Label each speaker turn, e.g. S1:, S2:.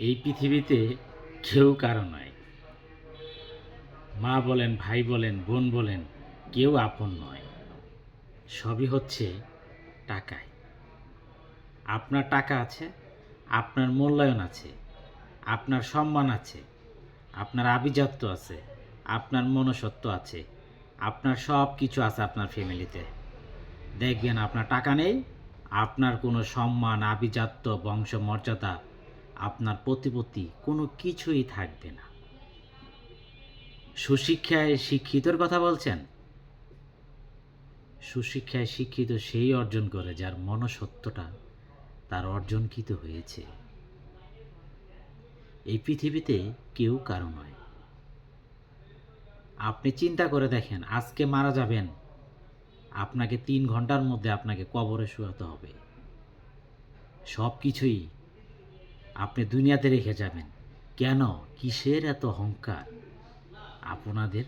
S1: এই পৃথিবীতে কেউ কারো নয়। মা বলেন, ভাই বলেন, বোন বলেন, কেউ আপন নয়। সবই হচ্ছে টাকায়। আপনার টাকা আছে, আপনার মূল্যায়ন আছে, আপনার সম্মান আছে, আপনার আভিজাত্য আছে, আপনার মনুষ্যত্ব আছে, আপনার সব কিছু আছে আপনার ফ্যামিলিতে। দেখবেন আপনার টাকা নেই, আপনার কোনো সম্মান, আভিজাত্য, বংশমর্যাদা, আপনার প্রতিপত্তি কোনো কিছুই থাকবে না। সুশিক্ষায় শিক্ষিতর কথা বলছেন? সুশিক্ষায় শিক্ষিত সেই অর্জন করে যার মনসত্বটা তার অর্জনকৃত হয়েছে। এই পৃথিবীতে কেউ কারো নয়। আপনি চিন্তা করে দেখেন, আজকে মারা যাবেন, আপনাকে 3 ঘন্টার মধ্যে আপনাকে কবরে শোয়াতে হবে। সব কিছুই আপনি দুনিয়াতে রেখে যাবেন। কেন? কিসের এত অহংকার আপনাদের?